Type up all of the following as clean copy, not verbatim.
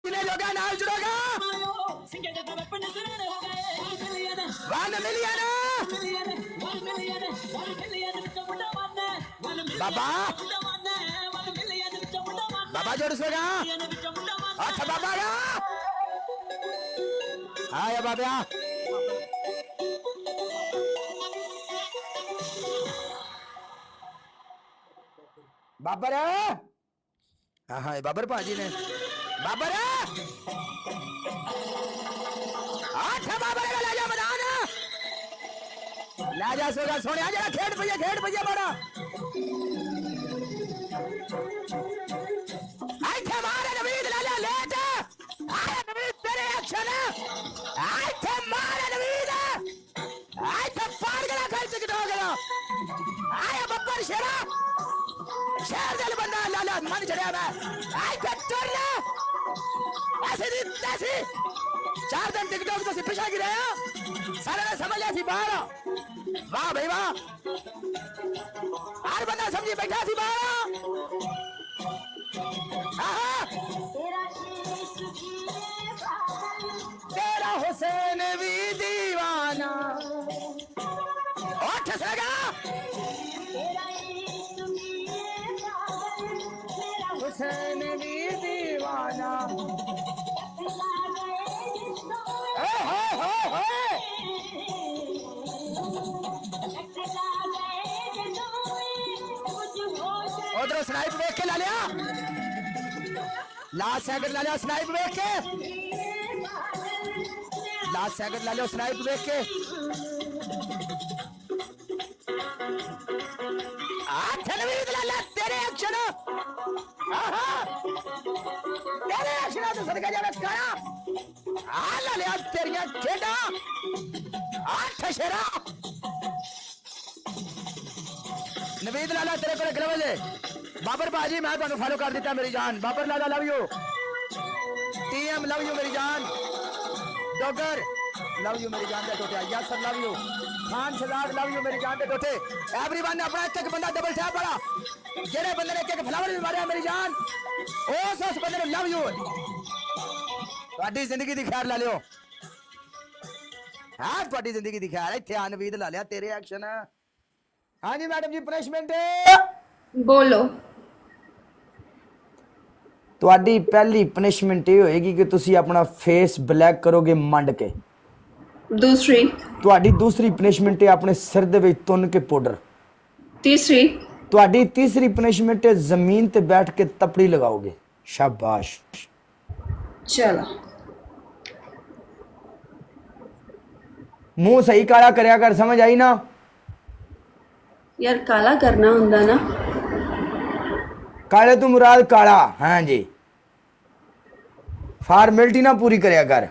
जोगा नाल जुड़ेगा 1 मिलियन बाबा बाबा जोड़ सेगा अच्छा बाबा या आया बाबा बाबर हाँ हाँ बाबर भाजी ने बाबर अच्छा बाबर ले जा मैदान ले जा सोगा सोने आ जरा खेड़ भैया बड़ा अच्छा मारे नवीद ले जा लेट आया नवीद तेरे एक्शन अच्छा मारे नवीद अच्छा पार गया खर्च कितना हो गया आया बब्बर शेरा शेर दिल बंदा लाला मन चढ़िया मैं अच्छा टुरना ऐसी 4 दिन टिकटॉक तो पिछा गिरे सारे ने समझ लिया सी बाहर वाह भाई वाह हर बंदा समझी बैठा सी बाहर तेरा हुसैन भी दीवाना उठ सगा हुसैन भी दीवाना उधर स्नाइप देख के ला लिया लास्ट सेकंड ला लिया स्नाइप देख के लास्ट सेकंड ला लिया स्नाइप देख के तेरे एक्शन तेरे एक्शन तो सदका जावे काया ला लिया तेरिया खेड़ा 8 शेरा नवीद लाला तेरे को ग्लव्स है बाबर बाजी मैं तुहानू फॉलो कर दिता मेरी जान Babar Lala love you TM love you मेरी जान डॉगर लव यू मेरी जान दे टोटे Yasir love you Khan Shahzad love you मेरी जान दे टोटे एवरीवन ने अपना एक बंदा डबल टैप वाला जेड़े बंदे ने एक फ्लावर भी मारिया मेरी जान उस बंदे ने लव यू ਤੁਹਾਡੀ ਜ਼ਿੰਦਗੀ ਦੀ ਖੈਰ ਲਾ ਲਿਓ ਹਾਂ ਤੁਹਾਡੀ ਜ਼ਿੰਦਗੀ ਦੀ ਖੈਰ ਇੱਥੇ ਅਨਵੀਦ ਲਾ ਲਿਆ ਤੇਰੇ ਐਕਸ਼ਨ ਹਾਂਜੀ ਮੈਡਮ ਜੀ ਪਨਿਸ਼ਮੈਂਟ ਬੋਲੋ ਤੁਹਾਡੀ ਪਹਿਲੀ ਪਨਿਸ਼ਮੈਂਟ ਇਹ ਹੋਏਗੀ ਕਿ ਤੁਸੀਂ ਆਪਣਾ ਫੇਸ ਬਲੈਕ ਕਰੋਗੇ ਮੰਡ ਕੇ ਦੂਸਰੀ ਤੁਹਾਡੀ ਦੂਸਰੀ ਪਨਿਸ਼ਮੈਂਟ ਹੈ ਆਪਣੇ ਸਿਰ ਦੇ ਵਿੱਚ ਤੁੰਨ ਕੇ ਪਾਊਡਰ ਤੀਸਰੀ ਤੁਹਾਡੀ ਤੀਸਰੀ ਪਨਿਸ਼ਮੈਂਟ ਹੈ ਜ਼ਮੀਨ ਤੇ ਬੈਠ ਕੇ ਤਪੜੀ ਲਗਾਓਗੇ ਸ਼ਾਬਾਸ਼ ਚਲੋ मुंह सही काला करया कर समझ आई ना यार काला करना हुंदा ना काले तू मुराद काला हाँ जी फॉर्मेलिटी ना पूरी करया कर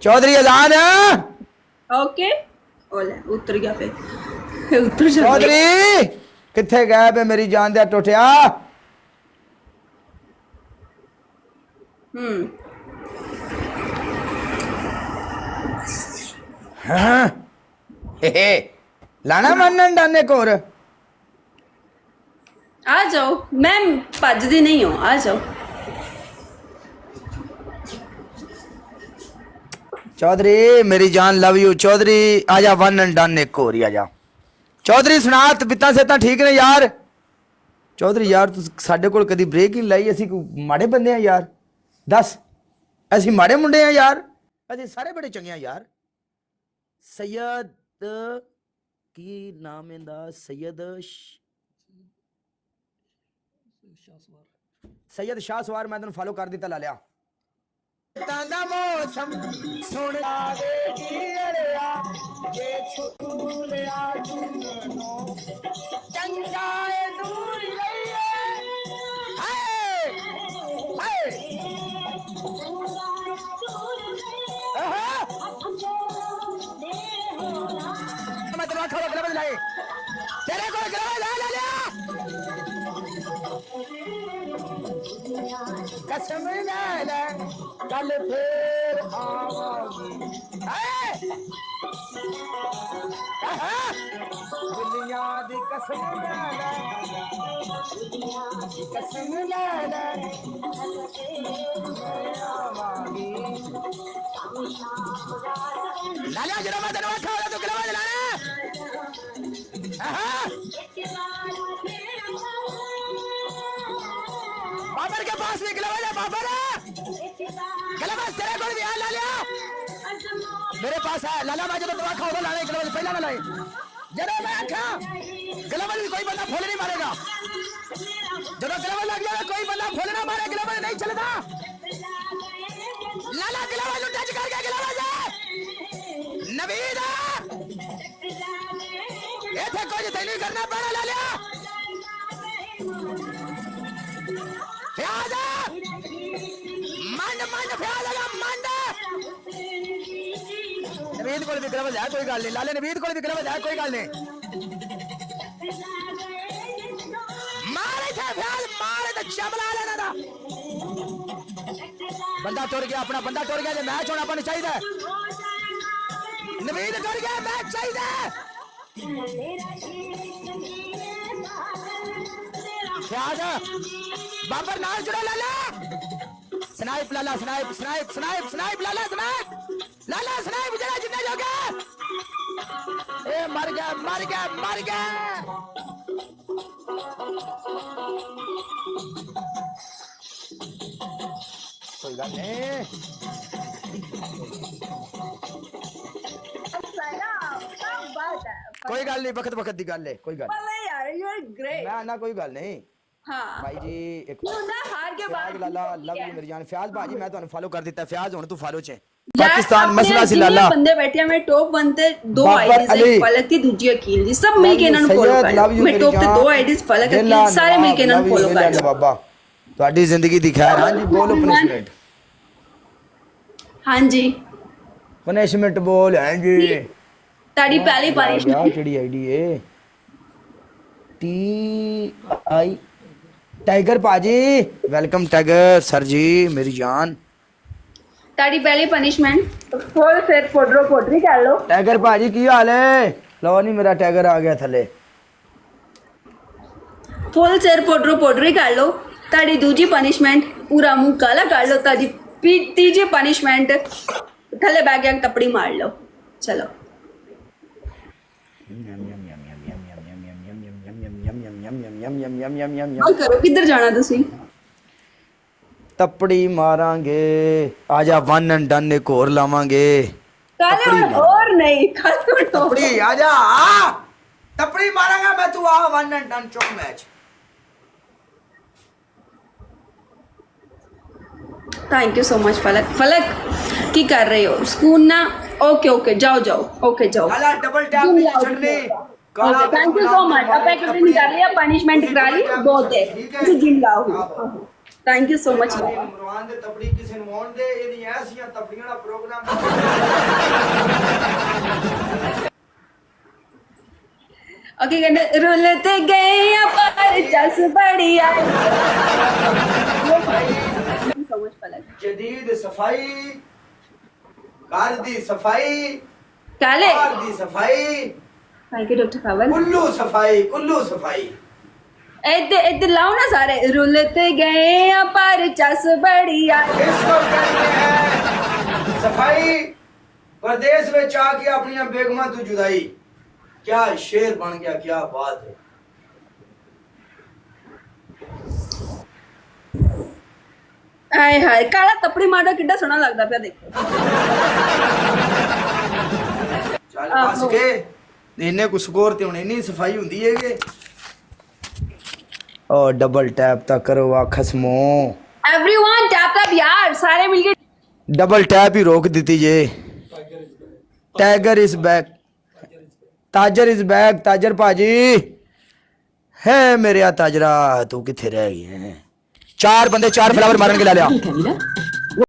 चौधरी अजान ओके ओले उतर गया पे उतर जा चौधरी किथे गए पे मेरी जान दे टुटिया हाँ लाना मनन डाने को आ जाओ मैं भजदी नहीं हूँ आ जाओ चौधरी मेरी जान लव यू चौधरी आजा वन एंड डन एक और ही आजा चौधरी सुनात बिता से ठीक ने यार चौधरी यार तू साडे कोल कदी ब्रेक ही लाई असी माड़े बंदे हैं यार दस असी माड़े मुंडे हैं यार असी सारे बड़े चंगे हैं यार सैयद ਕੀ ਨਾਮ ਇਹਦਾ ਸੈयद ਸੈयद ਸ਼ਾਹ ਸਵਾਰ ਮੈਂ ਤੈਨੂੰ ਫਾਲੋ ਕਰ ਦਿੱਤਾ ਲਾ ਲਿਆ ਤਾਂ ਦਾ ਮੌਸਮ ਸੁਣ ਲਾਵੇ ਕੀੜਿਆ ਜੇ ਛੂ ਲਿਆ ਜੁਗਨੋ ਚੰਗਾ ਏ ਦੂਰ ਰਹੀਏ ਹਾਏ ਹਾਏ मैं तेरा खड़ा कर लाए तेरे को गला ला लिया कसम ले ले कल फिर आवागी दुनिया दी कसम ले ले कसम ले ले आवागी लाला जरा मैं तेरा खड़ा तो गला ला बाबर के पास निकला हुआ बाबर गलबस तेरे को भी ला लिया मेरे पास है लाला मैं जब दवा खाओ लाने गलबस पहला ना लाए जरा मैं आखा गलबस भी कोई बंदा फूल नहीं मारेगा जब गलबस लग जाए कोई बंदा फूल ना मारे गलबस नहीं चलता लाला गलबस टच करके गलबस नवीद ऐसे कुछ नहीं करना पड़ा ला लिया फ्याज मंड मंड फ्याज लगा मंड नवीद को भी गलबस है कोई गल नहीं लाले नवीद को भी गलबस है कोई गल नहीं मारे थे फ्याज मारे तो चबला लेना था बंदा टुर गया अपना बंदा टुर गया मैच होना अपन चाहिए नवीद टुर गया मैच चाहिए बाबर नाल जुड़ो लाला स्नाइप लाला स्नाइप स्नाइप स्नाइप स्नाइप लाला स्नाइप लाला स्नाइप जरा जितना जोगे ए मर गया मर गया मर गया कोई गल नहीं कोई गल नहीं वक्त वक्त दी गल है कोई गल यार यू आर ग्रेट मैं ना कोई गल नहीं हाँ भाई जी एक हार के बाद लाला लव यू मेरी जान फ्याज भाजी मैं ਤੁਹਾਨੂੰ ਫਾਲੋ ਕਰ ਦਿੱਤਾ फ्याज ਹੁਣ ਤੂੰ ਫਾਲੋ ਚ यार, पाकिस्तान अपने मसला सी जितने लाला बंदे बैठे हैं मैं टॉप बनते दो बाबर आईडीज अली, एक फलक थी दूसरी अकील जी सब मिलके इन्हां ਨੂੰ फॉलो सैयद, love कर you मैं मेरी टॉप ते जान। दो आईडीज फलक अकील दिला सारे नवाब, मिलके इन्हां ਨੂੰ love you, फॉलो दिला कर बाबा ਤੁਹਾਡੀ ਜ਼ਿੰਦਗੀ ਦੀ ਖੈਰ ਹਾਂਜੀ ਬੋਲੋ ਪਨਿਸ਼ਮੈਂਟ हाँ जी ਪਨਿਸ਼ਮੈਂਟ ਬੋਲ ਹਾਂਜੀ ताड़ी पहली बारिश ਆ ਕਿਹੜੀ ID A T I tiger पाजी वेलकम टाइगर सर जी मेरी जान ताड़ी पहली पनिशमेंट फुल फिर फोटो फोटरी कर लो टाइगर पाजी की हाल है लो नहीं मेरा टाइगर आ गया थले फुल सिर फोटो फोटरी कर लो ताड़ी दूजी पनिशमेंट पूरा मुंह काला कर लो ताड़ी तीजी पनिशमेंट थले बैग एक टपड़ी मार लो चलो और करो किधर जाना तुसी तपड़ी मारांगे आजा वन एंड डन एक और लावांगे काले और नहीं काले तपड़ी आजा तपड़ी मारांगा मैं तू आ वन एंड डन चौक match thank you so much Falak Falak की कर रहे हो स्कूल ना ओके ओके जाओ जाओ ओके जाओ काला डबल टैप जिम की लाओ, चटनी okay thank you so much अब एक दिन कर लिया पनिशमेंट करा ली बहुत है तुसी जिम लाओ थैंक यू सो मच ਮਰਵਾਨ ਦੇ ਤਪੜੀ ਕਿਸੇ ਨੂੰ ਮੌਣ ਦੇ ਇਹਦੀ ਐਸੀਆਂ ਤਪੜੀਆਂ ਦਾ ਪ੍ਰੋਗਰਾਮ ओके कहने रुलते गए पर जस बड़ी आई सो मच फलक जदीद सफाई घर दी सफाई काले बाहर दी सफाई थैंक यू डॉक्टर पवन कुल्लू सफाई इधर इधर लाओ ना सारे रुलते गए पर जस बड़ी आई इसको कहते हैं सफाई परदेश में आके अपनी बेगमा तू जुदाई क्या शेर बन गया क्या बात है हाय हाय काला तपड़ी मारदा किड्डा सोना लगदा पिया देखो चल बस के ਇੰਨੇ ਕੁ ਸਕੋਰ ਤੇ ਹੁਣ ਇੰਨੀ ਸਫਾਈ ਹੁੰਦੀ ਹੈ ਕਿ ਉਹ ਡਬਲ ਟੈਪ ਤਾਂ ਕਰੋ ਆ ਖਸਮੋ एवरीवन टैप टैप यार सारे मिलके डबल टैप ही रोक दी जे tiger is back Tajar is back Tajar भाजी है मेरे ताजरा तू किथे रह गई है 4 बंदे 4 फ्लावर मारन के ला लिया